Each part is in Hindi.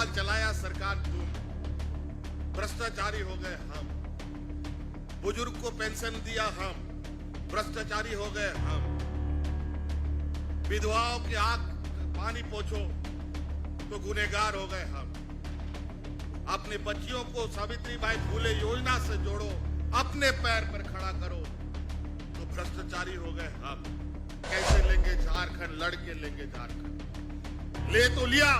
साल चलाया सरकार तुम, भ्रष्टाचारी हो गए हम। बुजुर्ग को पेंशन दिया हम, भ्रष्टाचारी हो गए हम। विधवाओं की आंख पानी पोंछो तो गुनहगार हो गए हम। अपनी बच्चियों को सावित्रीबाई फुले योजना से जोड़ो, अपने पैर पर खड़ा करो तो भ्रष्टाचारी हो गए हम। कैसे लेंगे झारखंड? लड़के लेंगे झारखंड। ले तो लिया,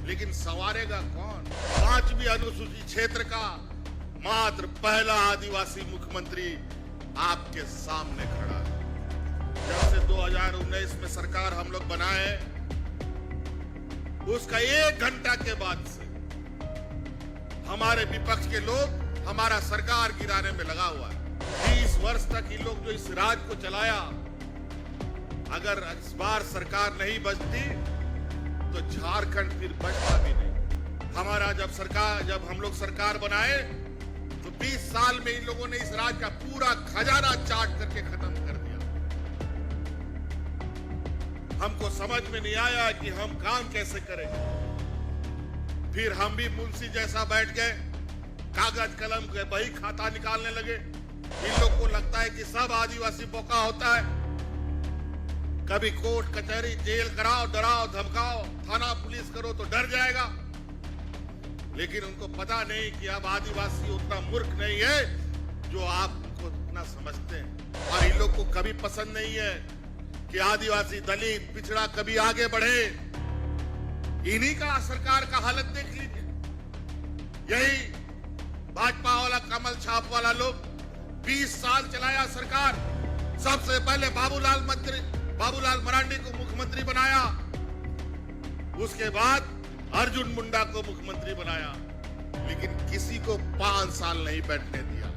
लेकिन संवारेगा कौन? 5वीं अनुसूचित क्षेत्र का मात्र पहला आदिवासी मुख्यमंत्री आपके सामने खड़ा है। जब से 2019 में सरकार हम लोग बनाए, उसका 1 घंटा के बाद से हमारे विपक्ष के लोग हमारा सरकार गिराने में लगा हुआ है। 20 वर्ष तक ये लोग जो इस राज्य को चलाया, अगर इस बार सरकार नहीं बचती तो झारखंड फिर बचता भी नहीं। हमारा जब हम लोग सरकार बनाए तो 20 साल में इन लोगों ने इस राज्य का पूरा खजाना चाट करके खत्म कर दिया। हमको समझ में नहीं आया कि हम काम कैसे करेंगे। फिर हम भी मुंशी जैसा बैठ गए, कागज कलम के बही खाता निकालने लगे। इन लोग को लगता है कि सब आदिवासी बोका होता है। कभी कोर्ट कचहरी जेल कराओ, डराओ धमकाओ, थाना पुलिस करो तो डर जाएगा। लेकिन उनको पता नहीं कि अब आदिवासी उतना मूर्ख नहीं है जो आप उनको उतना समझते हैं। और इन लोग को कभी पसंद नहीं है कि आदिवासी, दलित, पिछड़ा कभी आगे बढ़े। इन्हीं का सरकार का हालत देख लीजिए। यही भाजपा वाला, कमल छाप वाला लोग 20 साल चलाया सरकार। सबसे पहले बाबूलाल मरांडी को मुख्यमंत्री बनाया, उसके बाद अर्जुन मुंडा को मुख्यमंत्री बनाया, लेकिन किसी को 5 साल नहीं बैठने दिया।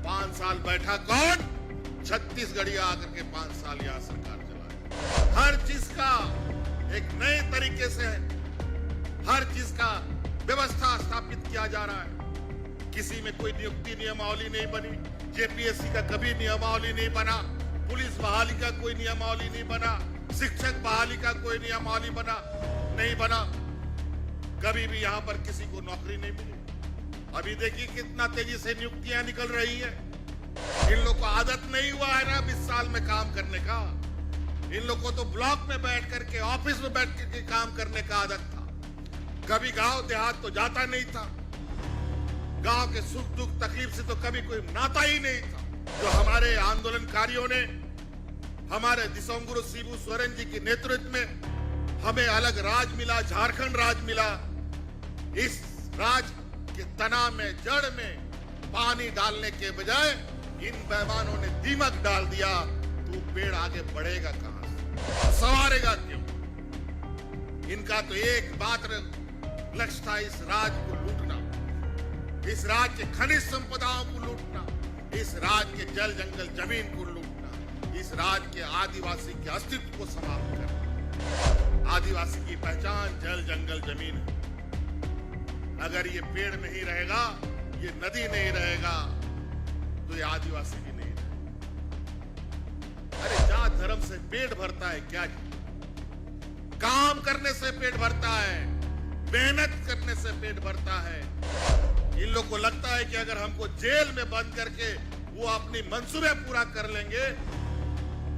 5 साल बैठा कौन? छत्तीसगढ़िया आकर के 5 साल यहां सरकार चलाया। हर चीज का एक नए तरीके से हर चीज का व्यवस्था स्थापित किया जा रहा है। किसी में कोई नियुक्ति नियमावली नहीं बनी, जेपीएससी का कभी नियमावली नहीं बना, पुलिस बहाली का कोई नियमावली नहीं बना, शिक्षक बहाली का कोई नियमावली नहीं बना। कभी भी यहां पर किसी को नौकरी नहीं मिली। अभी देखिए कितना तेजी से नियुक्तियां निकल रही है। इन लोग को आदत नहीं हुआ है ना 20 साल में काम करने का। इन लोग को तो ब्लॉक में बैठ करके, ऑफिस में बैठ करके काम करने का आदत था। कभी गांव देहात तो जाता नहीं था। गांव के सुख दुख तकलीफ से तो कभी कोई नाता ही नहीं था। जो हमारे आंदोलनकारियों ने, हमारे दिसोंगुरु शिबू सोरेन जी के नेतृत्व में हमें अलग राज मिला, झारखंड राज मिला। इस राज के तना में, जड़ में पानी डालने के बजाय इन बेईमानों ने दीमक डाल दिया। तू पेड़ आगे बढ़ेगा कहां से, संवारेगा क्यों? इनका तो एक मात्र लक्ष्य था, इस राज्य को लूटना, इस राज्य के खनिज संपदाओं को लूटना, इस राज्य के जल जंगल जमीन को लूटना, इस राज्य के आदिवासी के अस्तित्व को समाप्त करना। आदिवासी की पहचान जल जंगल जमीन है। अगर ये पेड़ नहीं रहेगा, ये नदी नहीं रहेगा, तो ये आदिवासी भी नहीं रहेगा। अरे जात धर्म से पेट भरता है क्या? काम करने से पेट भरता है, मेहनत करने से पेट भरता है। इन लोग को लगता है कि अगर हमको जेल में बंद करके वो अपनी मंसूबे पूरा कर लेंगे,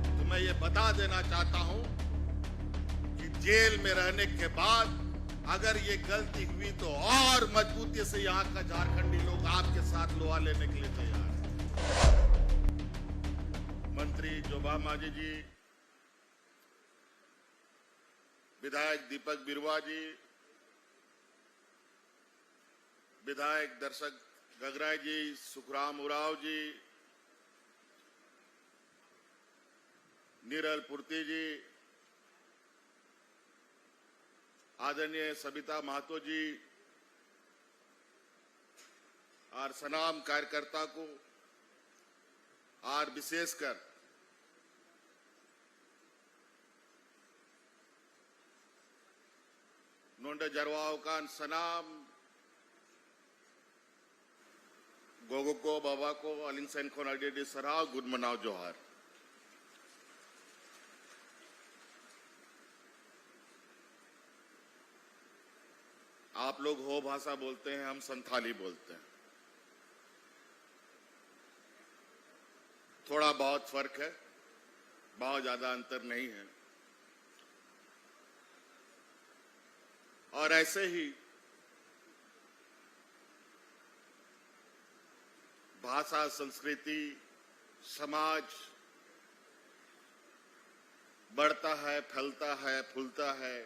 तो मैं ये बता देना चाहता हूं कि जेल में रहने के बाद अगर ये गलती हुई तो और मजबूती से यहाँ का झारखंडी लोग आपके साथ लोहा लेने के लिए तैयार है। मंत्री जोबा मांझी जी, विधायक दीपक बिरुवा जी, विधायक दर्शक गगराय जी, सुखराम उराव जी, नीरल पुर्ती जी, आदरणीय सबिता महतो जी और सनाम कार्यकर्ता को, और विशेषकर नोंडे जरवाओं का सनाम गोगो को, बाबा को, अलिंग सैन को नडी सराव गुड मनाव जोहार। आप लोग हो भाषा बोलते हैं, हम संथाली बोलते हैं। थोड़ा बहुत फर्क है, बहुत ज्यादा अंतर नहीं है। और ऐसे ही भाषा, संस्कृति, समाज बढ़ता है, फैलता है, फूलता है।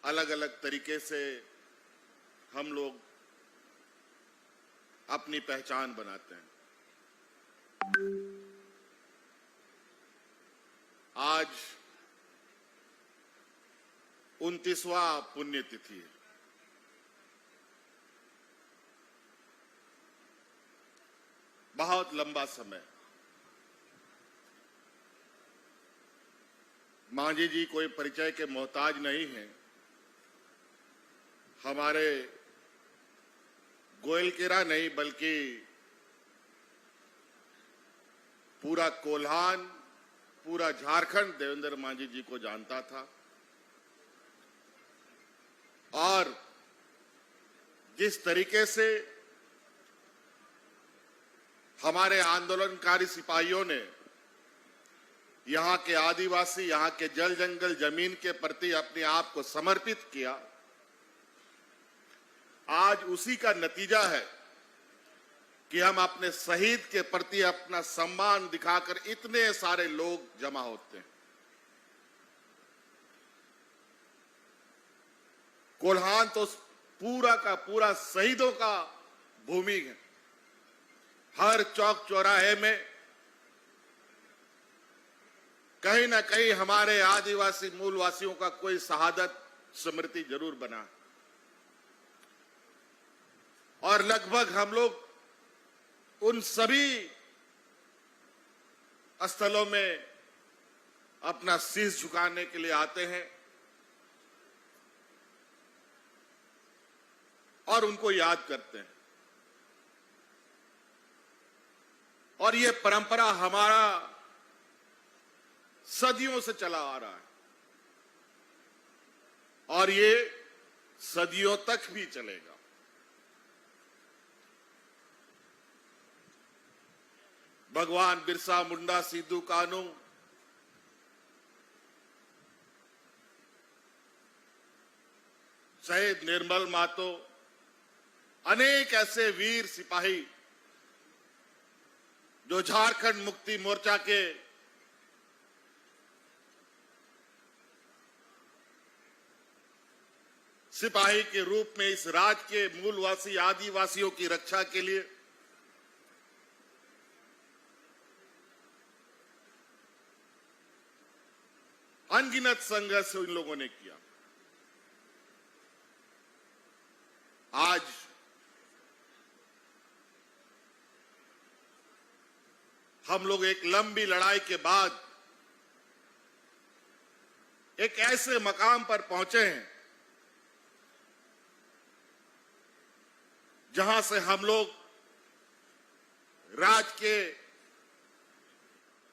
अलग अलग तरीके से हम लोग अपनी पहचान बनाते हैं। आज 29वां पुण्यतिथि है। बहुत लंबा समय। मांझी जी कोई परिचय के मोहताज नहीं हैं। हमारे गोयलकेरा नहीं बल्कि पूरा कोल्हान, पूरा झारखंड देवेंद्र मांझी जी को जानता था। और जिस तरीके से हमारे आंदोलनकारी सिपाहियों ने यहाँ के आदिवासी, यहाँ के जल जंगल जमीन के प्रति अपने आप को समर्पित किया, आज उसी का नतीजा है कि हम अपने शहीद के प्रति अपना सम्मान दिखाकर इतने सारे लोग जमा होते हैं। कोल्हान तो पूरा का पूरा शहीदों का भूमि है। हर चौक चौराहे में कहीं ना कहीं हमारे आदिवासी मूलवासियों का कोई शहादत स्मृति जरूर बना। और लगभग हम लोग उन सभी स्थलों में अपना शीश झुकाने के लिए आते हैं और उनको याद करते हैं। और ये परंपरा हमारा सदियों से चला आ रहा है और ये सदियों तक भी चलेगा। भगवान बिरसा मुंडा, सिद्धू कानू, शहीद निर्मल मातो, अनेक ऐसे वीर सिपाही जो झारखंड मुक्ति मोर्चा के सिपाही के रूप में इस राज्य के मूलवासी आदिवासियों की रक्षा के लिए अनगिनत संघर्ष इन लोगों ने किया। आज हम लोग एक लंबी लड़ाई के बाद एक ऐसे मकाम पर पहुंचे हैं जहां से हम लोग राज्य के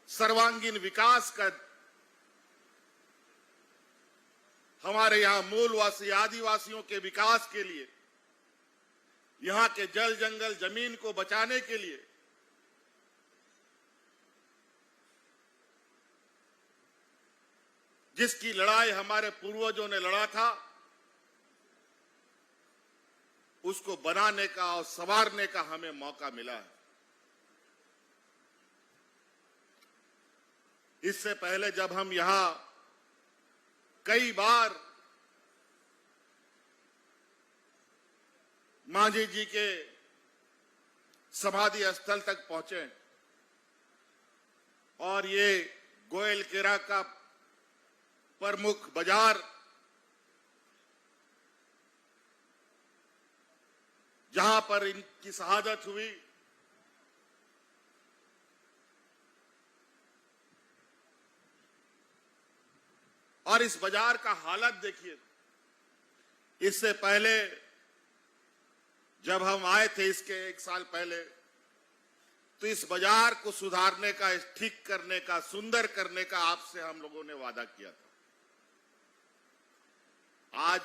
सर्वांगीण विकास का, हमारे यहां मूलवासी आदिवासियों के विकास के लिए, यहां के जल जंगल जमीन को बचाने के लिए जिसकी लड़ाई हमारे पूर्वजों ने लड़ा था, उसको बनाने का और संवारने का हमें मौका मिला है। इससे पहले जब हम यहां कई बार मांझी जी के समाधि स्थल तक पहुंचे और ये गोयलकेरा का प्रमुख बाजार, जहां पर इनकी शहादत हुई, और इस बाजार का हालत देखिए। इससे पहले जब हम आए थे इसके 1 साल पहले, तो इस बाजार को सुधारने का, ठीक करने का, सुंदर करने का आपसे हम लोगों ने वादा किया था। आज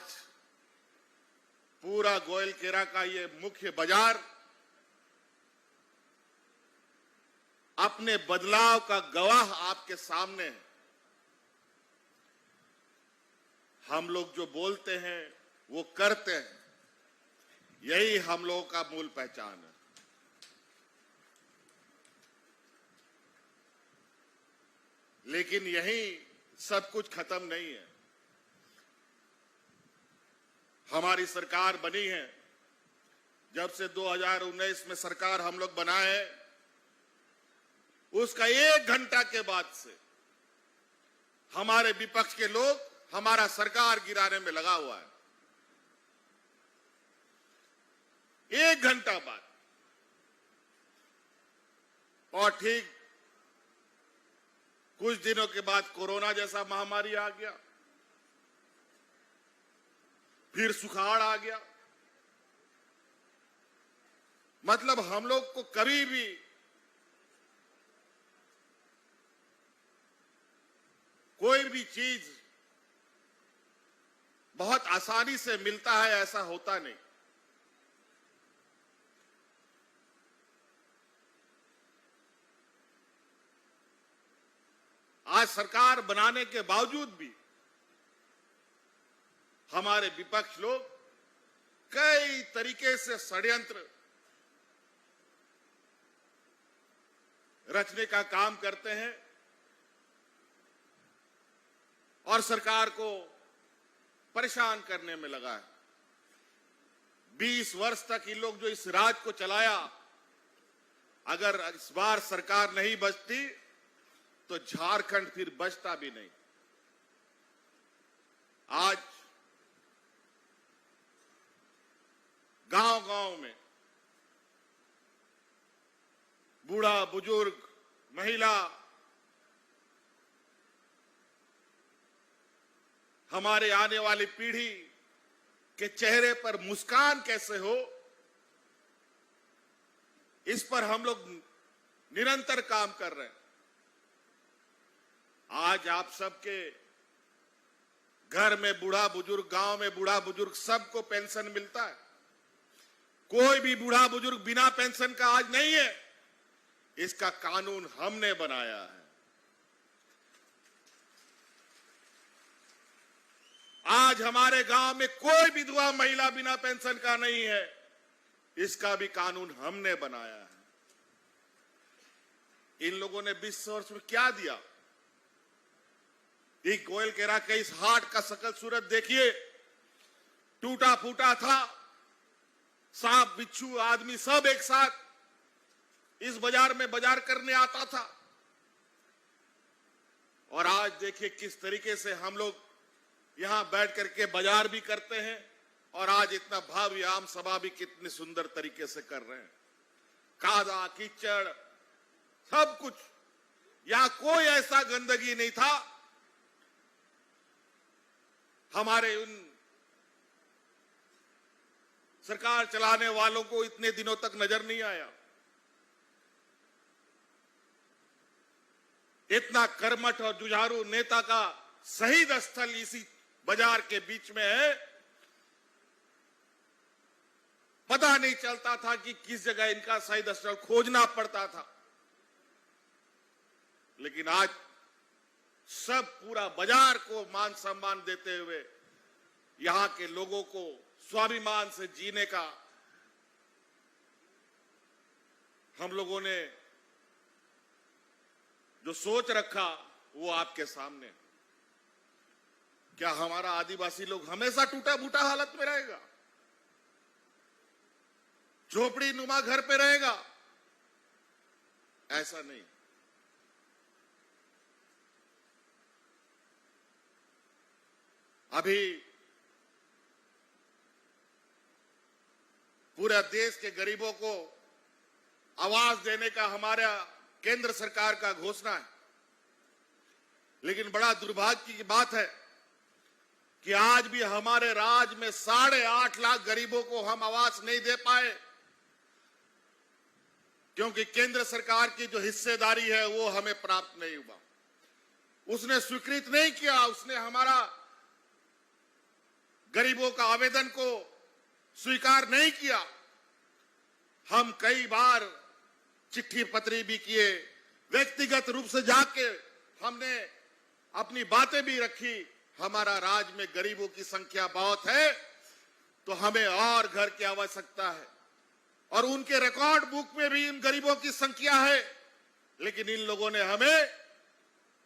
पूरा गोयलकेरा का ये मुख्य बाजार अपने बदलाव का गवाह आपके सामने है। हम लोग जो बोलते हैं वो करते हैं, यही हम लोगों का मूल पहचान है। लेकिन यही सब कुछ खत्म नहीं है। हमारी सरकार बनी है, जब से 2019 में सरकार हम लोग बनाए हैं, उसका 1 घंटा के बाद से हमारे विपक्ष के लोग हमारा सरकार गिराने में लगा हुआ है। 1 घंटा बाद। और ठीक कुछ दिनों के बाद कोरोना जैसा महामारी आ गया, फिर सुखाड़ आ गया। मतलब हम लोग को कभी भी कोई भी चीज बहुत आसानी से मिलता है, ऐसा होता नहीं। आज सरकार बनाने के बावजूद भी हमारे विपक्ष लोग कई तरीके से षड्यंत्र रचने का काम करते हैं और सरकार को परेशान करने में लगा है। 20 वर्ष तक इन लोग जो इस राज को चलाया, अगर इस बार सरकार नहीं बचती तो झारखंड फिर बचता भी नहीं। आज गांव-गांव में बूढ़ा, बुजुर्ग, महिला, हमारे आने वाली पीढ़ी के चेहरे पर मुस्कान कैसे हो, इस पर हम लोग निरंतर काम कर रहे हैं। आज आप सबके घर में बूढ़ा बुजुर्ग, गांव में बूढ़ा बुजुर्ग, सबको पेंशन मिलता है। कोई भी बूढ़ा बुजुर्ग बिना पेंशन का आज नहीं है। इसका कानून हमने बनाया है। आज हमारे गांव में कोई विधवा महिला बिना पेंशन का नहीं है। इसका भी कानून हमने बनाया है। इन लोगों ने 20 वर्ष में क्या दिया? एक गोयलकेरा के इस हाट का शकल सूरत देखिए, टूटा फूटा था। सांप, बिच्छू, आदमी सब एक साथ इस बाजार में बाजार करने आता था। और आज देखिए किस तरीके से हम लोग यहां बैठ करके बाजार भी करते हैं और आज इतना भव्य आम सभा भी कितने सुंदर तरीके से कर रहे हैं। कादा कीचड़ सब कुछ, यहां कोई ऐसा गंदगी नहीं था। हमारे उन सरकार चलाने वालों को इतने दिनों तक नजर नहीं आया। इतना कर्मठ और जुझारू नेता का शहीद स्थल इसी बाजार के बीच में है। पता नहीं चलता था कि किस जगह इनका शहीद स्थल खोजना पड़ता था। लेकिन आज सब पूरा बाजार को मान सम्मान देते हुए यहां के लोगों को स्वाभिमान से जीने का हम लोगों ने जो सोच रखा वो आपके सामने। क्या हमारा आदिवासी लोग हमेशा टूटा फूटा हालत में रहेगा, झोपड़ी नुमा घर पे रहेगा? ऐसा नहीं। अभी पूरे देश के गरीबों को आवाज देने का हमारा केंद्र सरकार का घोषणा है। लेकिन बड़ा दुर्भाग्य की बात है कि आज भी हमारे राज्य में 8.5 लाख गरीबों को हम आवास नहीं दे पाए, क्योंकि केंद्र सरकार की जो हिस्सेदारी है वो हमें प्राप्त नहीं हुआ। उसने स्वीकृत नहीं किया, उसने हमारा गरीबों का आवेदन को स्वीकार नहीं किया। हम कई बार चिट्ठी पत्री भी किए, व्यक्तिगत रूप से जाके हमने अपनी बातें भी रखी। हमारा राज्य में गरीबों की संख्या बहुत है, तो हमें और घर की आवश्यकता है, और उनके रिकॉर्ड बुक में भी इन गरीबों की संख्या है, लेकिन इन लोगों ने हमें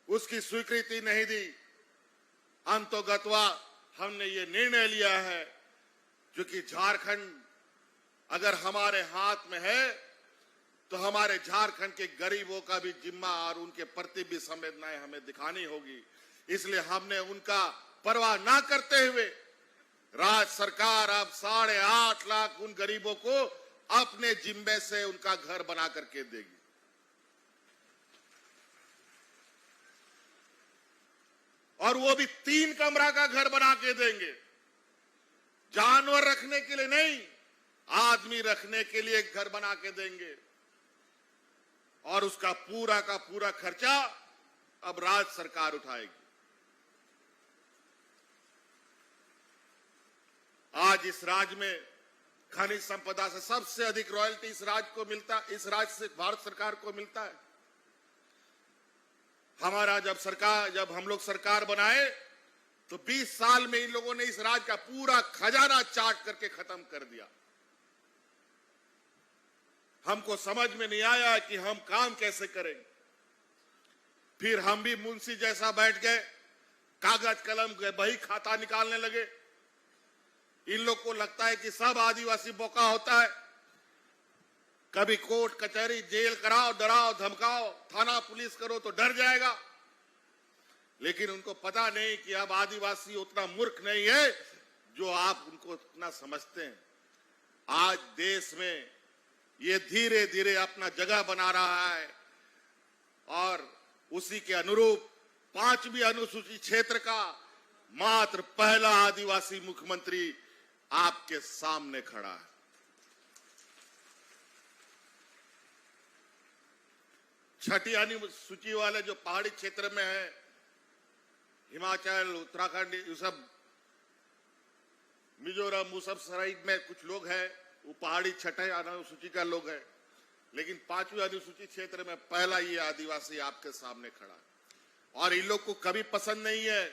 उसकी स्वीकृति नहीं दी। अंतोगत्वा हमने ये निर्णय लिया है, क्योंकि झारखंड अगर हमारे हाथ में है तो हमारे झारखंड के गरीबों का भी जिम्मा और उनके प्रति भी संवेदनाएं हमें दिखानी होगी। इसलिए हमने उनका परवाह ना करते हुए राज्य सरकार अब 8.5 लाख उन गरीबों को अपने जिम्मे से उनका घर बना करके देगी। और वो भी 3 कमरा का घर बना के देंगे। जानवर रखने के लिए नहीं, आदमी रखने के लिए घर बना के देंगे। और उसका पूरा का पूरा खर्चा अब राज्य सरकार उठाएगी। आज इस राज्य में खनिज संपदा से सबसे अधिक रॉयल्टी इस राज्य से भारत सरकार को मिलता है। हमारा जब हम लोग सरकार बनाए तो 20 साल में इन लोगों ने इस राज्य का पूरा खजाना चाट करके खत्म कर दिया। हमको समझ में नहीं आया कि हम काम कैसे करें। फिर हम भी मुंशी जैसा बैठ गए, कागज कलम के बही खाता निकालने लगे। इन लोग को लगता है कि सब आदिवासी बोका होता है, कभी कोर्ट कचहरी जेल कराओ, डराओ धमकाओ, थाना पुलिस करो तो डर जाएगा। लेकिन उनको पता नहीं कि अब आदिवासी उतना मूर्ख नहीं है जो आप उनको उतना समझते हैं। आज देश में ये धीरे धीरे अपना जगह बना रहा है, और उसी के अनुरूप 5वीं अनुसूचित क्षेत्र का मात्र पहला आदिवासी मुख्यमंत्री आपके सामने खड़ा है। छठी अनुसूची वाले जो पहाड़ी क्षेत्र में है, हिमाचल, उत्तराखंड, ये सब मिजोरम, वो सब साइड में कुछ लोग हैं, वो पहाड़ी छठे अनुसूची का लोग है। लेकिन 5वीं अनुसूचित क्षेत्र में पहला ये आदिवासी आपके सामने खड़ा है। और इन लोग को कभी पसंद नहीं है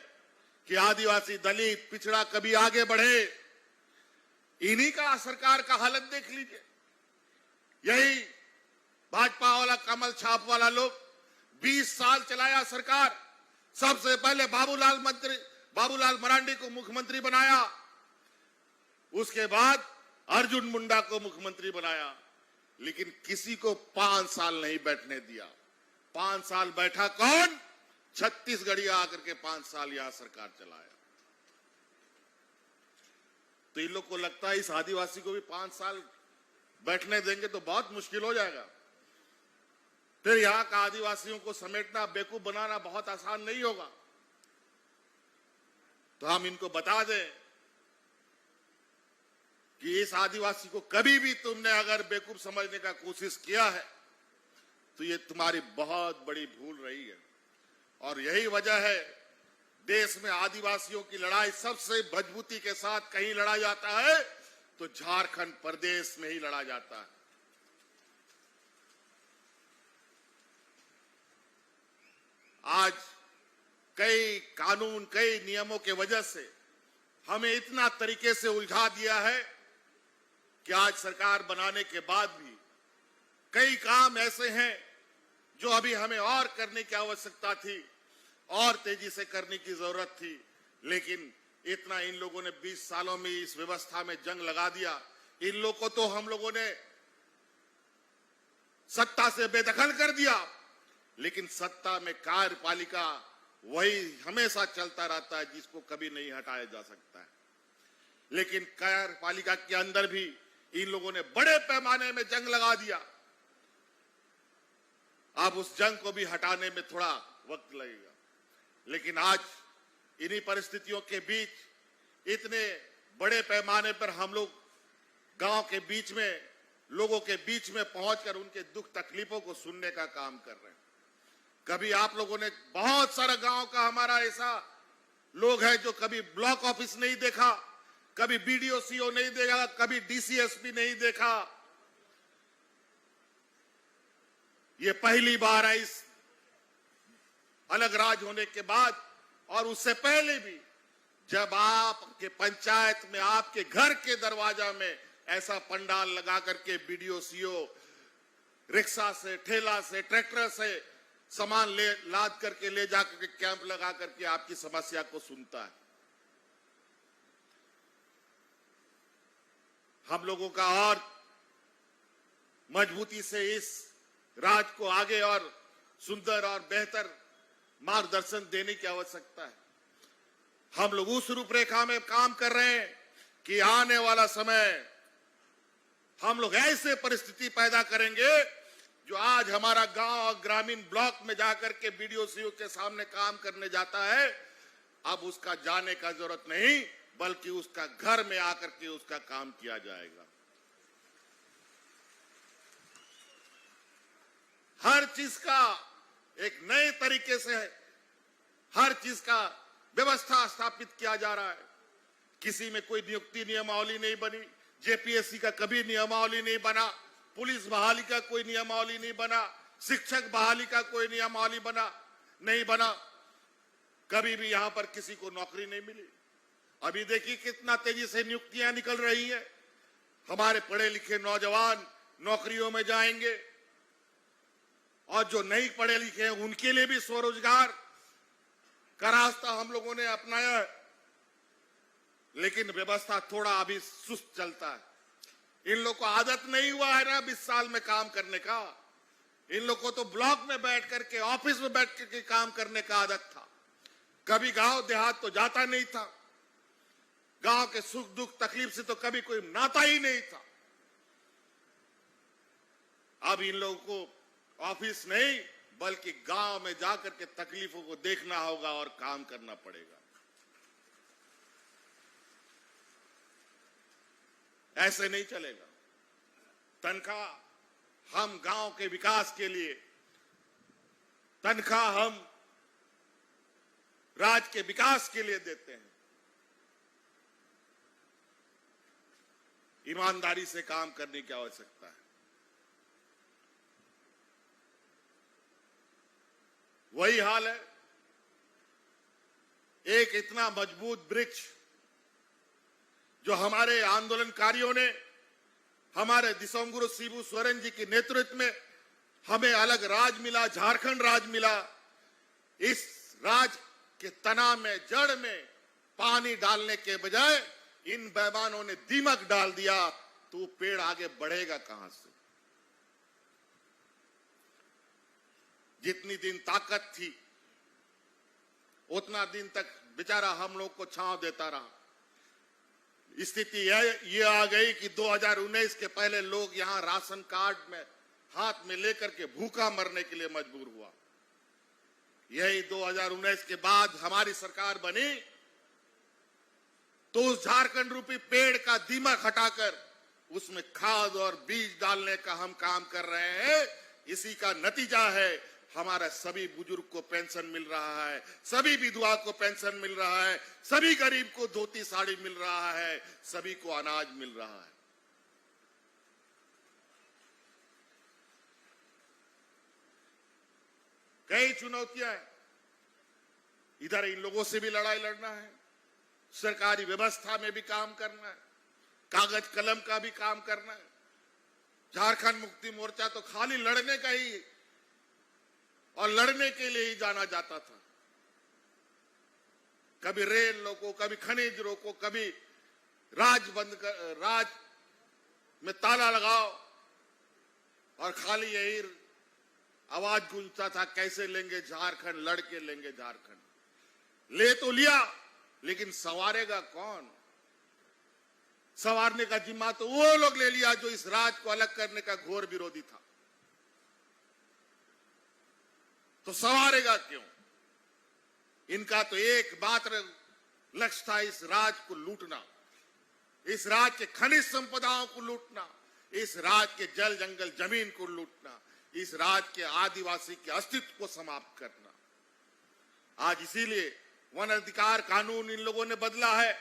कि आदिवासी, दलित, पिछड़ा कभी आगे बढ़े। इन्हीं का सरकार का हालत देख लीजिए। यही भाजपा वाला कमल छाप वाला लोग 20 साल चलाया सरकार। सबसे पहले बाबूलाल मरांडी को मुख्यमंत्री बनाया, उसके बाद अर्जुन मुंडा को मुख्यमंत्री बनाया, लेकिन किसी को 5 साल नहीं बैठने दिया। 5 साल बैठा कौन? छत्तीसगढ़िया आकर के 5 साल यहां सरकार चलाया। तो इन लोग को लगता है इस आदिवासी को भी 5 साल बैठने देंगे तो बहुत मुश्किल हो जाएगा। फिर यहां का आदिवासियों को समेटना, बेवकूफ बनाना बहुत आसान नहीं होगा। तो हम इनको बता दें कि इस आदिवासी को कभी भी तुमने अगर बेवकूफ समझने का कोशिश किया है तो ये तुम्हारी बहुत बड़ी भूल रही है। और यही वजह है देश में आदिवासियों की लड़ाई सबसे मजबूती के साथ कहीं लड़ा जाता है तो झारखंड प्रदेश में ही लड़ा जाता है। आज कई कानून, कई नियमों के वजह से हमें इतना तरीके से उलझा दिया है कि आज सरकार बनाने के बाद भी कई काम ऐसे हैं जो अभी हमें और करने की आवश्यकता थी, और तेजी से करने की जरूरत थी। लेकिन इतना इन लोगों ने 20 सालों में इस व्यवस्था में जंग लगा दिया। इन लोगों को तो हम लोगों ने सत्ता से बेदखल कर दिया, लेकिन सत्ता में कार्यपालिका वही हमेशा चलता रहता है जिसको कभी नहीं हटाया जा सकता है। लेकिन कार्यपालिका के अंदर भी इन लोगों ने बड़े पैमाने में जंग लगा दिया। अब उस जंग को भी हटाने में थोड़ा वक्त लगेगा। लेकिन आज इन्हीं परिस्थितियों के बीच इतने बड़े पैमाने पर हम लोग गांव के बीच में, लोगों के बीच में पहुंचकर उनके दुख तकलीफों को सुनने का काम कर रहे हैं। कभी आप लोगों ने, बहुत सारा गांव का हमारा ऐसा लोग है जो कभी ब्लॉक ऑफिस नहीं देखा, कभी बीडीओ सीओ नहीं देखा, कभी डीसीएसपी नहीं देखा। ये पहली बार है इस अलग राज होने के बाद, और उससे पहले भी जब आपके पंचायत में आपके घर के दरवाजा में ऐसा पंडाल लगा करके बीडीओ सीओ रिक्शा से, ठेला से, ट्रैक्टर से सामान लाद करके ले जाकर के कैंप लगा करके आपकी समस्या को सुनता है। हम लोगों का और मजबूती से इस राज को आगे और सुंदर और बेहतर मार्गदर्शन देने की आवश्यकता है। हम लोग उस रूपरेखा में काम कर रहे हैं कि आने वाला समय हम लोग ऐसे परिस्थिति पैदा करेंगे जो आज हमारा गांव और ग्रामीण ब्लॉक में जाकर के बीडीओ सीओ के सामने काम करने जाता है, अब उसका जाने का जरूरत नहीं, बल्कि उसका घर में आकर के उसका काम किया जाएगा। हर चीज का एक नए तरीके से हर चीज का व्यवस्था स्थापित किया जा रहा है। किसी में कोई नियुक्ति नियमावली नहीं बनी, जेपीएससी का कभी नियमावली नहीं बना, पुलिस बहाली का कोई नियमावली नहीं बना, शिक्षक बहाली का कोई नियमावली नहीं बना। कभी भी यहां पर किसी को नौकरी नहीं मिली। अभी देखिए कितना तेजी से नियुक्तियां निकल रही है। हमारे पढ़े लिखे नौजवान नौकरियों में जाएंगे, और जो नहीं पढ़े लिखे हैं उनके लिए भी स्वरोजगार का रास्ता हम लोगों ने अपनाया है। लेकिन व्यवस्था थोड़ा अभी सुस्त चलता है। इन लोग को आदत नहीं हुआ है ना 20 साल में काम करने का। इन लोग को तो ब्लॉक में बैठ करके, ऑफिस में बैठ करके काम करने का आदत था। कभी गांव देहात तो जाता नहीं था। गांव के सुख दुख तकलीफ से तो कभी कोई नाता ही नहीं था। अब इन लोगों को ऑफिस नहीं बल्कि गांव में जाकर के तकलीफों को देखना होगा और काम करना पड़ेगा। ऐसे नहीं चलेगा। तनख्वाह हम गांव के विकास के लिए, तनख्वाह हम राज्य के विकास के लिए देते हैं। ईमानदारी से काम करने की आवश्यकता है। वही हाल है। एक इतना मजबूत वृक्ष जो हमारे आंदोलनकारियों ने, हमारे दिसंगुरु शिबू सोरेन जी के नेतृत्व में हमें अलग राज मिला, झारखंड राज मिला। इस राज के तना में, जड़ में पानी डालने के बजाय इन बेईमानों ने दीमक डाल दिया, तो पेड़ आगे बढ़ेगा कहां से? जितनी दिन ताकत थी उतना दिन तक बेचारा हम लोग को छांव देता रहा। स्थिति ये आ गई कि 2019 के पहले लोग यहां राशन कार्ड में हाथ में लेकर के भूखा मरने के लिए मजबूर हुआ। यही 2019 के बाद हमारी सरकार बनी तो उस झारखंड रूपी पेड़ का दीमक हटाकर उसमें खाद और बीज डालने का हम काम कर रहे हैं। इसी का नतीजा है हमारा सभी बुजुर्ग को पेंशन मिल रहा है, सभी विधवा को पेंशन मिल रहा है, सभी गरीब को धोती साड़ी मिल रहा है, सभी को अनाज मिल रहा है। कई चुनौतियां हैं। इधर इन लोगों से भी लड़ाई लड़ना है, सरकारी व्यवस्था में भी काम करना है, कागज कलम का भी काम करना है। झारखंड मुक्ति मोर्चा तो खाली लड़ने का ही और लड़ने के लिए ही जाना जाता था। कभी रेल रोको, कभी खनिज रोको, कभी राज बंद कर, राज में ताला लगाओ, और खाली यही आवाज गूंजता था कैसे लेंगे झारखंड, लड़के लेंगे झारखंड। ले तो लिया, लेकिन संवारेगा कौन? संवारने का जिम्मा तो वो लोग ले लिया जो इस राज को अलग करने का घोर विरोधी था। तो संवारेगा क्यों? इनका तो एकमात्र लक्ष्य था इस राज को लूटना, इस राज के खनिज संपदाओं को लूटना, इस राज के जल जंगल जमीन को लूटना, इस राज के आदिवासी के अस्तित्व को समाप्त करना। आज इसीलिए वन अधिकार कानून इन लोगों ने बदला है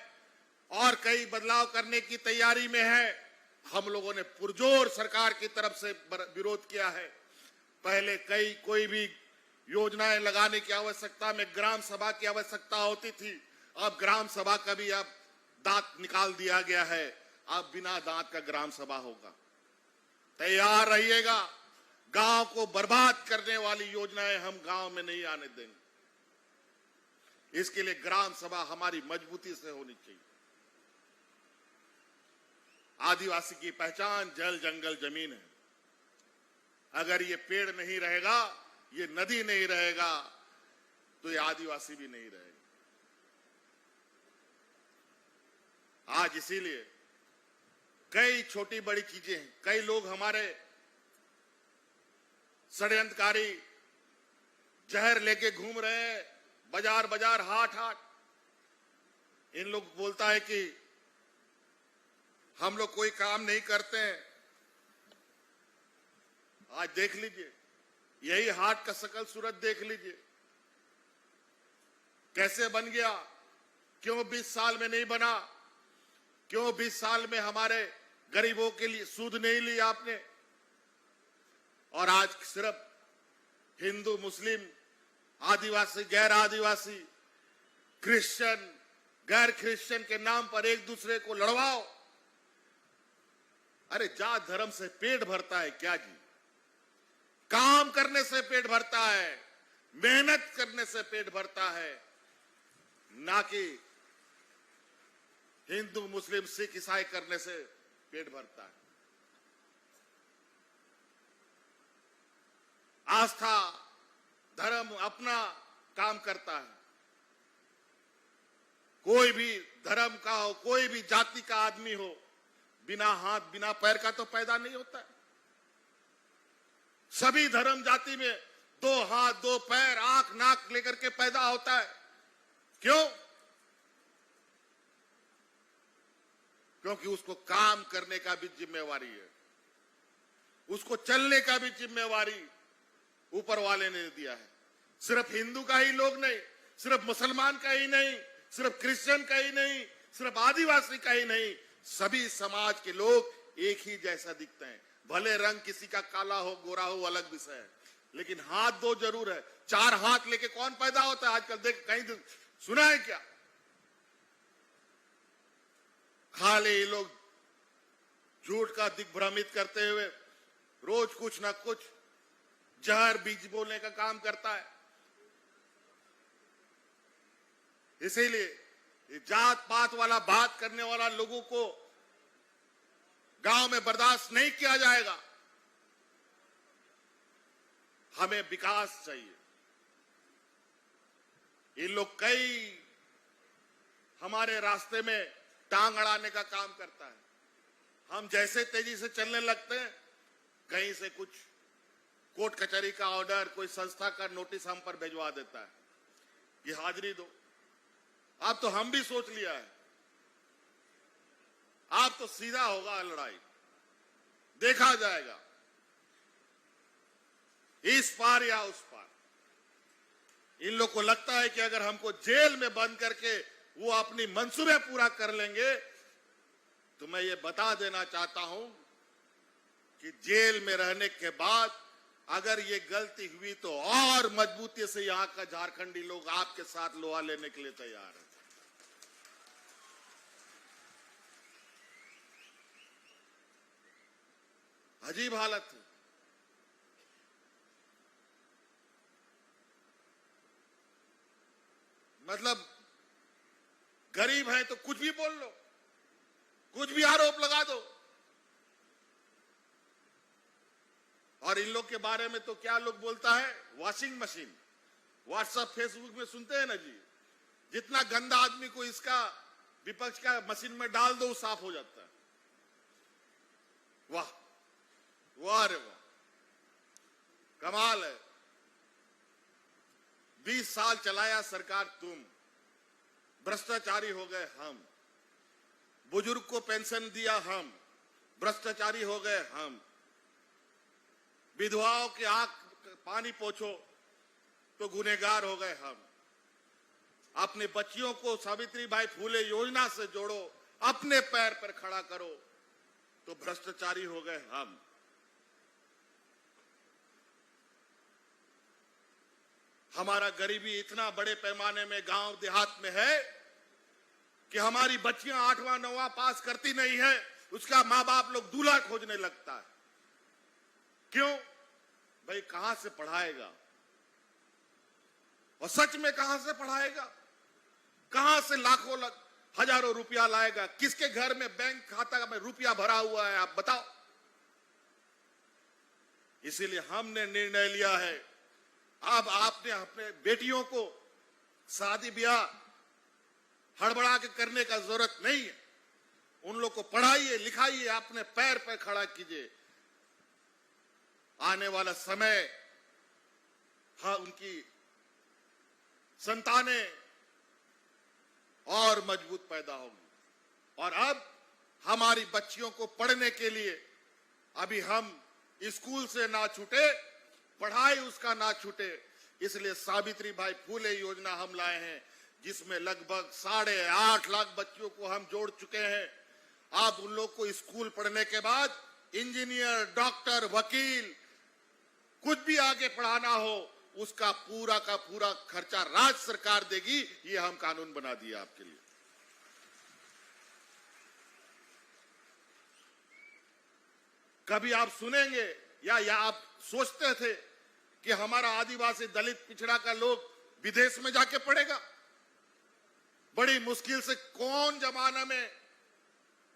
और कई बदलाव करने की तैयारी में है। हम लोगों ने पुरजोर सरकार की तरफ से विरोध किया है। पहले कोई भी योजनाएं लगाने की आवश्यकता में ग्राम सभा की आवश्यकता होती थी। अब ग्राम सभा का भी अब दांत निकाल दिया गया है। अब बिना दांत का ग्राम सभा होगा। तैयार रहिएगा। गांव को बर्बाद करने वाली योजनाएं हम गांव में नहीं आने देंगे। इसके लिए ग्राम सभा हमारी मजबूती से होनी चाहिए। आदिवासी की पहचान जल, जंगल, जमीन है। अगर ये पेड़ नहीं रहेगा, ये नदी नहीं रहेगा, तो ये आदिवासी भी नहीं रहेगा। आज इसीलिए कई छोटी बड़ी चीजें हैं। कई लोग हमारे षड्यंत्रकारी जहर लेके घूम रहे हैं, बाजार बाजार, हाट हाट। इन लोग बोलता है कि हम लोग कोई काम नहीं करते हैं। आज देख लीजिए, यही हाट का शकल सूरत देख लीजिए, कैसे बन गया। क्यों 20 साल में नहीं बना? क्यों 20 साल में हमारे गरीबों के लिए सूद नहीं ली आपने? और आज सिर्फ हिंदू, मुस्लिम, आदिवासी, गैर आदिवासी, क्रिश्चियन, गैर क्रिश्चियन के नाम पर एक दूसरे को लड़वाओ। अरे जात धर्म से पेट भरता है क्या जी? काम करने से पेट भरता है, मेहनत करने से पेट भरता है, ना कि हिंदू, मुस्लिम, सिख, ईसाई करने से पेट भरता है। आस्था, धर्म अपना काम करता है। कोई भी धर्म का हो, कोई भी जाति का आदमी हो, बिना हाथ बिना पैर का तो पैदा नहीं होता है। सभी धर्म जाति में 2 हाथ 2 पैर, आंख नाक लेकर के पैदा होता है। क्यों? क्योंकि उसको काम करने का भी जिम्मेवारी है, उसको चलने का भी जिम्मेवारी ऊपर वाले ने दिया है। सिर्फ हिंदू का ही लोग नहीं, सिर्फ मुसलमान का ही नहीं, सिर्फ क्रिश्चियन का ही नहीं, सिर्फ आदिवासी का ही नहीं, सभी समाज के लोग एक ही जैसा दिखते हैं। भले रंग किसी का काला हो, गोरा हो, अलग विषय है, लेकिन हाथ 2 जरूर है। 4 हाथ लेके कौन पैदा होता है आजकल? देख, कहीं सुना है क्या? खाली ये लोग झूठ का दिग्भ्रमित करते हुए रोज कुछ ना कुछ जहर बीज बोलने का काम करता है। इसीलिए जात पात वाला बात करने वाला लोगों को गांव में बर्दाश्त नहीं किया जाएगा। हमें विकास चाहिए। ये लोग कई हमारे रास्ते में टांग अड़ाने का काम करता है। हम जैसे तेजी से चलने लगते हैं, कहीं से कुछ कोर्ट कचहरी का ऑर्डर, कोई संस्था का नोटिस हम पर भिजवा देता है, ये हाजिरी दो। अब तो हम भी सोच लिया है, अब तो सीधा होगा लड़ाई, देखा जाएगा इस पार या उस पार। इन लोग को लगता है कि अगर हमको जेल में बंद करके वो अपनी मंसूबे पूरा कर लेंगे, तो मैं ये बता देना चाहता हूं कि जेल में रहने के बाद अगर ये गलती हुई तो और मजबूती से यहां का झारखंडी लोग आपके साथ लोहा लेने के लिए तैयार है। अजीब हालत है। मतलब गरीब है तो कुछ भी बोल लो, कुछ भी आरोप लगा दो। और इन लोग के बारे में तो क्या लोग बोलता है, वॉशिंग मशीन। व्हाट्सएप फेसबुक में सुनते हैं ना जी, जितना गंदा आदमी को इसका विपक्ष का मशीन में डाल दो साफ हो जाता है। वाह वाह रे वाह, कमाल है। 20 साल चलाया सरकार तुम, भ्रष्टाचारी हो गए हम। बुजुर्ग को पेंशन दिया हम, भ्रष्टाचारी हो गए हम। विधवाओं के आंख पानी पोंछो तो गुनहगार हो गए हम। अपने बच्चियों को सावित्रीबाई फुले योजना से जोड़ो अपने पैर पर खड़ा करो, तो भ्रष्टाचारी हो गए हम। हमारा गरीबी इतना बड़े पैमाने में गांव देहात में है कि हमारी बच्चियां 8वां 9वां पास करती नहीं है, उसका मां बाप लोग दूल्हा खोजने लगता है। क्यों भाई, कहां से पढ़ाएगा? और सच में कहां से पढ़ाएगा? कहां से लाखों हजारों रुपया लाएगा? किसके घर में बैंक खाता में रुपया भरा हुआ है, आप बताओ। इसीलिए हमने निर्णय लिया है, अब आपने अपने बेटियों को शादी ब्याह हड़बड़ा के करने का जरूरत नहीं है। उन लोग को पढ़ाइए, लिखाइए, अपने पैर पर खड़ा कीजिए। आने वाला समय उनकी संतानें और मजबूत पैदा होगी। और अब हमारी बच्चियों को पढ़ने के लिए अभी हम स्कूल से ना छूटे, पढ़ाई उसका ना छूटे, इसलिए सावित्री बाई फुले योजना हम लाए हैं, जिसमें लगभग 8.5 लाख बच्चियों को हम जोड़ चुके हैं। आप उन लोग को स्कूल पढ़ने के बाद इंजीनियर, डॉक्टर, वकील, कुछ भी आगे पढ़ाना हो, उसका पूरा का पूरा खर्चा राज्य सरकार देगी। ये हम कानून बना दिया आपके लिए। कभी आप सुनेंगे या आप सोचते थे कि हमारा आदिवासी, दलित, पिछड़ा का लोग विदेश में जाके पढ़ेगा? बड़ी मुश्किल से कौन जमाना में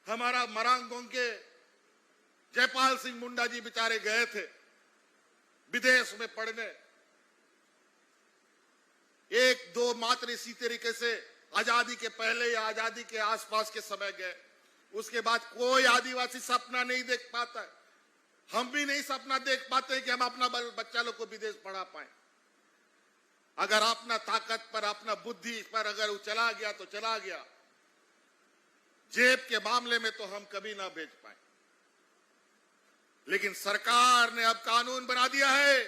हमारा मरांगोंग के जयपाल सिंह मुंडा जी बेचारे गए थे विदेश में पढ़ने। एक दो मात्र इसी तरीके से आजादी के पहले या आजादी के आसपास के समय गए। उसके बाद कोई आदिवासी सपना नहीं देख पाता है। हम भी नहीं सपना देख पाते कि हम अपना बच्चा लोग को विदेश पढ़ा पाए। अगर अपना ताकत पर, अपना बुद्धि पर अगर वो चला गया तो चला गया। जेब के मामले में तो हम कभी ना भेज पाए। लेकिन सरकार ने अब कानून बना दिया है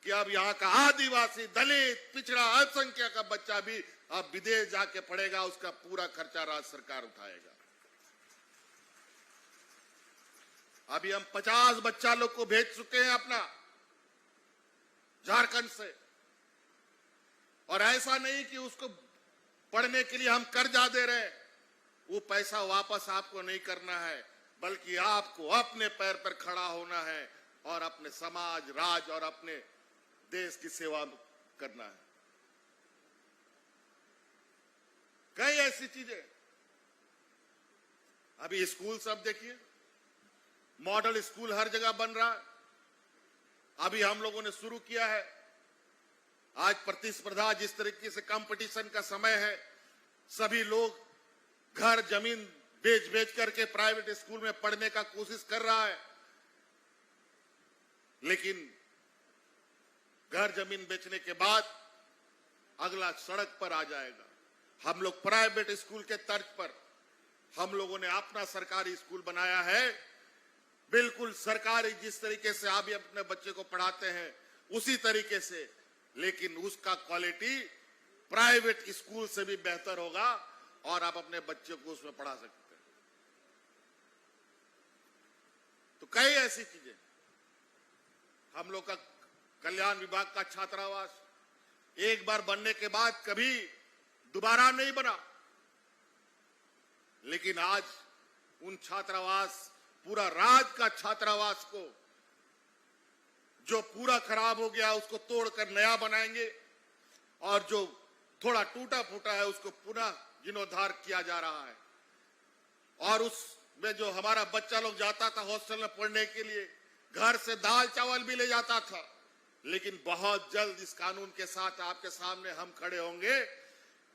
कि अब यहां का आदिवासी, दलित, पिछड़ा, अल्पसंख्यक का बच्चा भी अब विदेश जाके पढ़ेगा, उसका पूरा खर्चा राज्य सरकार उठाएगा। अभी हम 50 बच्चा लोग को भेज चुके हैं अपना झारखंड से। और ऐसा नहीं कि उसको पढ़ने के लिए हम कर्जा दे रहे हैं, वो पैसा वापस आपको नहीं करना है, बल्कि आपको अपने पैर पर खड़ा होना है और अपने समाज, राज्य और अपने देश की सेवा करना है। कई ऐसी चीजें, अभी स्कूल सब देखिए, मॉडल स्कूल हर जगह बन रहा है। अभी हम लोगों ने शुरू किया है, आज प्रतिस्पर्धा, जिस तरीके से कंपटीशन का समय है, सभी लोग घर जमीन बेच करके प्राइवेट स्कूल में पढ़ने का कोशिश कर रहा है। लेकिन घर जमीन बेचने के बाद अगला सड़क पर आ जाएगा। हम लोग प्राइवेट स्कूल के तर्ज पर हम लोगों ने अपना सरकारी स्कूल बनाया है। बिल्कुल सरकारी जिस तरीके से आप अपने बच्चे को पढ़ाते हैं उसी तरीके से, लेकिन उसका क्वालिटी प्राइवेट स्कूल से भी बेहतर होगा और आप अपने बच्चे को उसमें पढ़ा सकते हैं। तो कई ऐसी चीजें, हम लोग का कल्याण विभाग का छात्रावास एक बार बनने के बाद कभी दोबारा नहीं बना, लेकिन आज उन छात्रावास, पूरा राज्य का छात्रावास को जो पूरा खराब हो गया उसको तोड़कर नया बनाएंगे और जो थोड़ा टूटा फूटा है उसको पुनः जीर्णोद्धार किया जा रहा है। और उसमें जो हमारा बच्चा लोग जाता था हॉस्टल में पढ़ने के लिए, घर से दाल चावल भी ले जाता था। लेकिन बहुत जल्द इस कानून के साथ आपके सामने हम खड़े होंगे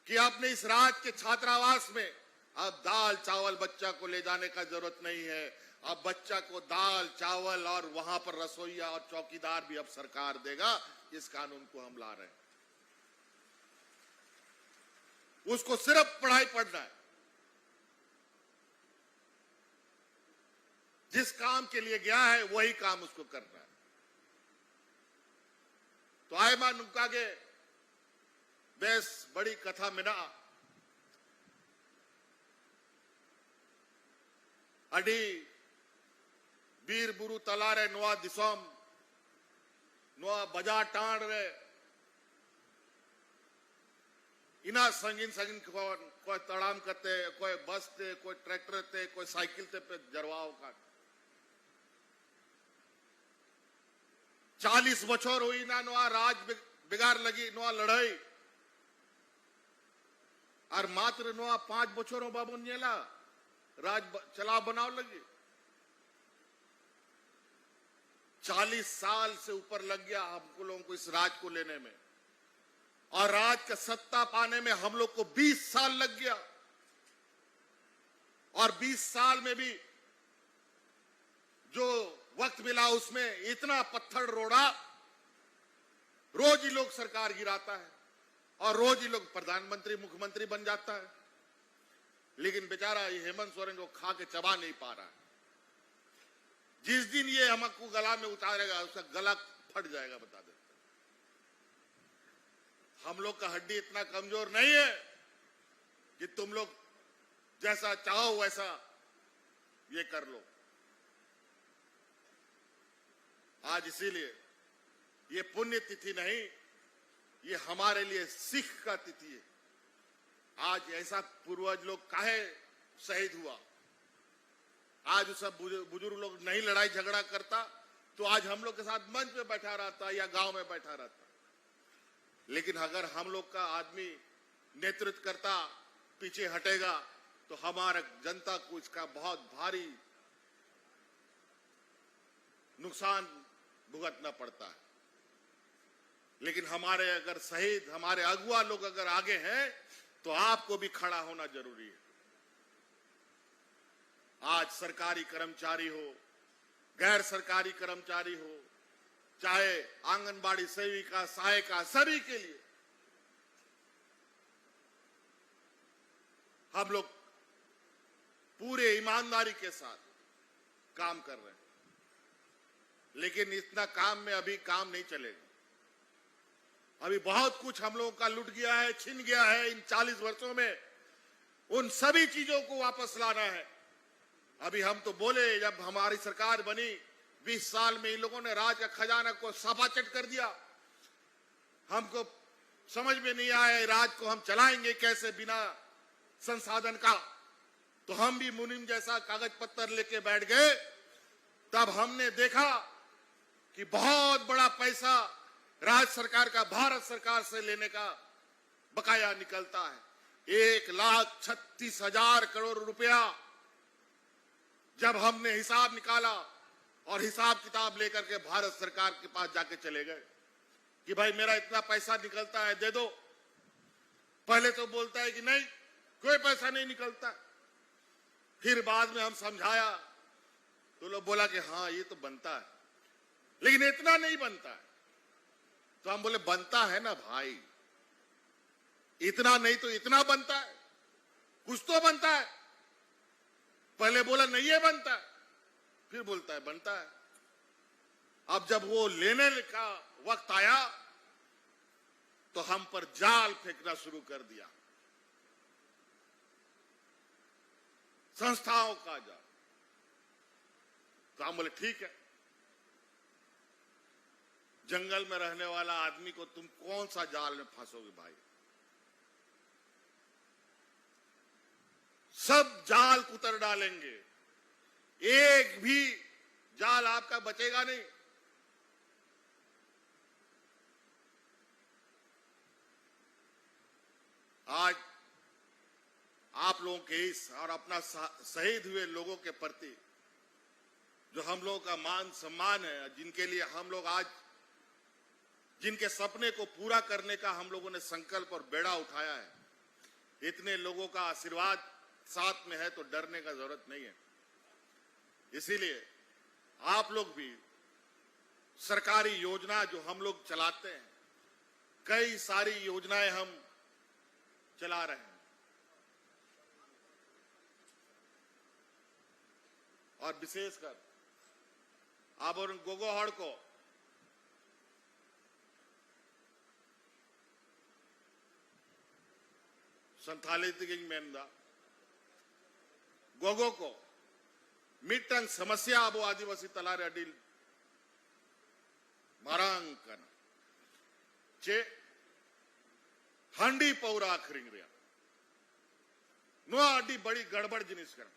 कि आपने इस राज्य के छात्रावास में अब दाल चावल बच्चा को ले जाने का जरूरत नहीं है। अब बच्चा को दाल चावल और वहां पर रसोईया और चौकीदार भी अब सरकार देगा। इस कानून को हम ला रहे हैं। उसको सिर्फ पढ़ाई पढ़ना है। जिस काम के लिए गया है वही काम उसको करना है। तो आयमा नुकागे बेस बड़ी कथा मिना अडी बीर बुरु तलारे नोआ दिसोम नोआ बजा टाण रे इना संगीन संगीन कोई तड़ाम करते कोई बस ते कोई ट्रैक्टर ते कोई साइकिल ते पे जरवाओ का 40 बछर हुई ना नोआ राज बिगाड़ लगी नोआ लड़ाई और मात्र नोआ 5 बछरों बाबू नेला राज चला बनाव लगी 40 साल से ऊपर लग गया हमको लोगों को इस राज को लेने में और राज का सत्ता पाने में हम लोग को 20 साल लग गया और 20 साल में भी जो वक्त मिला उसमें इतना पत्थर रोड़ा रोज ही लोग सरकार गिराता है और रोज ही लोग प्रधानमंत्री मुख्यमंत्री बन जाता है लेकिन बेचारा ये हेमंत सोरेन को खा के चबा नहीं पा रहा है। जिस दिन ये हमको गला में उतारेगा उसका गला फट जाएगा बता देते। हम लोग का हड्डी इतना कमजोर नहीं है कि तुम लोग जैसा चाहो वैसा ये कर लो। आज इसीलिए ये पुण्य तिथि नहीं, ये हमारे लिए सीख का तिथि है। आज ऐसा पूर्वज लोग काहे शहीद हुआ, आज वो सब बुजुर्ग लोग नहीं लड़ाई झगड़ा करता तो आज हम लोग के साथ मंच पे बैठा रहता या गांव में बैठा रहता। लेकिन अगर हम लोग का आदमी नेतृत्व करता पीछे हटेगा तो हमारा जनता को इसका बहुत भारी नुकसान भुगतना पड़ता है। लेकिन हमारे अगर शहीद हमारे अगुवा लोग अगर आगे हैं तो आपको भी खड़ा होना जरूरी है। आज सरकारी कर्मचारी हो, गैर सरकारी कर्मचारी हो, चाहे आंगनबाड़ी सेविका सहायिका, सभी के लिए हम लोग पूरे ईमानदारी के साथ काम कर रहे हैं। लेकिन इतना काम में अभी काम नहीं चलेगा। अभी बहुत कुछ हम लोगों का लुट गया है, छिन गया है। इन 40 वर्षों में उन सभी चीजों को वापस लाना है। अभी हम तो बोले जब हमारी सरकार बनी 20 साल में इन लोगों ने राज का खजाना को सपाचट कर दिया। हमको समझ में नहीं आया राज को हम चलाएंगे कैसे बिना संसाधन का। तो हम भी मुनीम जैसा कागज पत्तर लेके बैठ गए। तब हमने देखा कि बहुत बड़ा पैसा राज्य सरकार का भारत सरकार से लेने का बकाया निकलता है। 1,36,000 करोड़ रुपया जब हमने हिसाब निकाला और हिसाब किताब लेकर के भारत सरकार के पास जाके चले गए कि भाई मेरा इतना पैसा निकलता है दे दो। पहले तो बोलता है कि नहीं कोई पैसा नहीं निकलता। फिर बाद में हम समझाया तो लोग बोला कि हाँ ये तो बनता है लेकिन इतना नहीं बनता है। तो हम बोले बनता है ना भाई, इतना नहीं तो इतना बनता है, कुछ तो बनता है। पहले बोला नहीं है बनता है, फिर बोलता है बनता है। अब जब वो लेने का वक्त आया तो हम पर जाल फेंकना शुरू कर दिया, संस्थाओं का जाल। तो हम बोले ठीक है, जंगल में रहने वाला आदमी को तुम कौन सा जाल में फंसोगे भाई। सब जाल कुतर डालेंगे, एक भी जाल आपका बचेगा नहीं। आज आप लोगों के इस और अपना शहीद हुए लोगों के प्रति जो हम लोगों का मान सम्मान है, जिनके लिए हम लोग आज जिनके सपने को पूरा करने का हम लोगों ने संकल्प और बेड़ा उठाया है, इतने लोगों का आशीर्वाद साथ में है तो डरने का जरूरत नहीं है। इसीलिए आप लोग भी सरकारी योजना जो हम लोग चलाते हैं, कई सारी योजनाएं हम चला रहे हैं और विशेषकर आप और गोगोहड़ को संथाली तिगिंग मेमदा गोगो को मीटंग समस्या अब आदिवासी तलारे अडिल मारांकन चे हंडी पौरा आखरिंग रिया नो अड्डी बड़ी गड़बड़ जिनिस कर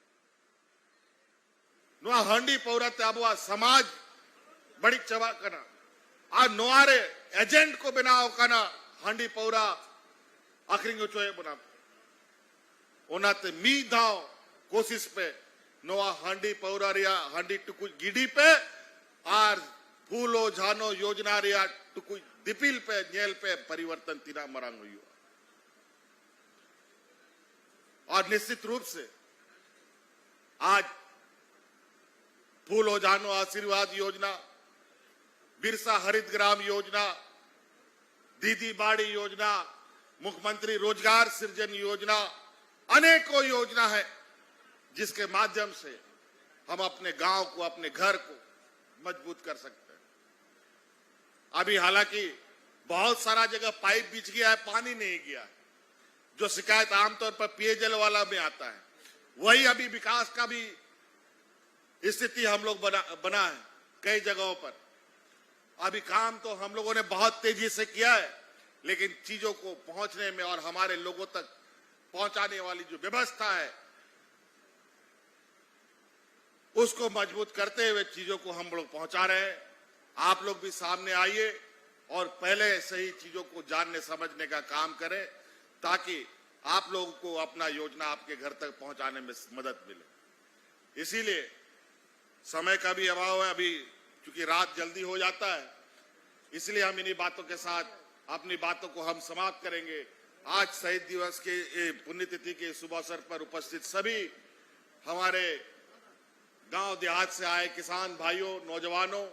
नो हंडी पौरा ते अब समाज बड़ी चबा करना आ नोआरे एजेंट को बनाओ करना हंडी पौरा आखरिंग चोए बना ओनाते मी दाव कोशिश पे नोआ हंडी पौरा रिया हंडी टुकु गिडी पे आर फूलो झानो योजना रिया टुकु दिपिल पे जेल पे परिवर्तन तीना मरांग हुई और निश्चित रूप से आज फूलो झानो आशीर्वाद योजना, बिरसा हरित ग्राम योजना, दीदी बाड़ी योजना, मुख्यमंत्री रोजगार सृजन योजना, अनेकों योजना है जिसके माध्यम से हम अपने गांव को, अपने घर को मजबूत कर सकते हैं। अभी हालांकि बहुत सारा जगह पाइप बिछ गया है, पानी नहीं गया है। जो शिकायत आमतौर पर पेयजल वाला में आता है, वही अभी विकास का भी स्थिति हम लोग बना है कई जगहों पर। अभी काम तो हम लोगों ने बहुत तेजी से किया है, लेकिन चीजों को पहुंचने में और हमारे लोगों तक पहुंचाने वाली जो व्यवस्था है उसको मजबूत करते हुए चीजों को हम लोग पहुंचा रहे हैं। आप लोग भी सामने आइए और पहले सही चीजों को जानने समझने का काम करें, ताकि आप लोगों को अपना योजना आपके घर तक पहुंचाने में मदद मिले। इसीलिए समय का भी अभाव है, अभी क्योंकि रात जल्दी हो जाता है, इसलिए हम इन्हीं बातों के साथ अपनी बातों को हम समाप्त करेंगे। आज शहीद दिवस के पुण्यतिथि के शुभ अवसर पर उपस्थित सभी हमारे गांव देहात से आए किसान भाइयों, नौजवानों,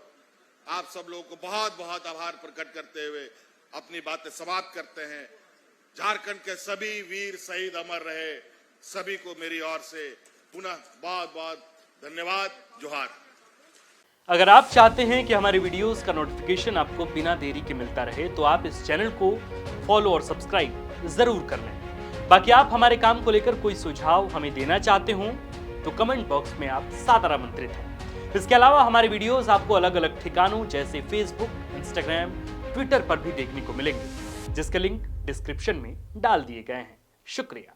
आप सब लोगों को बहुत बहुत आभार प्रकट करते हुए अपनी बातें समाप्त करते हैं। झारखंड के सभी वीर शहीद अमर रहे। सभी को मेरी ओर से पुनः बहुत बहुत धन्यवाद। जोहार। अगर आप चाहते हैं कि हमारे वीडियोस का नोटिफिकेशन आपको बिना देरी के मिलता रहे, तो आप इस चैनल को फॉलो और सब्सक्राइब जरूर कर लें। बाकी आप हमारे काम को लेकर कोई सुझाव हमें देना चाहते हो तो कमेंट बॉक्स में आप सादर आमंत्रित हैं। इसके अलावा हमारे वीडियोस आपको अलग अलग ठिकानों जैसे फेसबुक, इंस्टाग्राम, ट्विटर पर भी देखने को मिलेंगे, जिसके लिंक डिस्क्रिप्शन में डाल दिए गए हैं। शुक्रिया।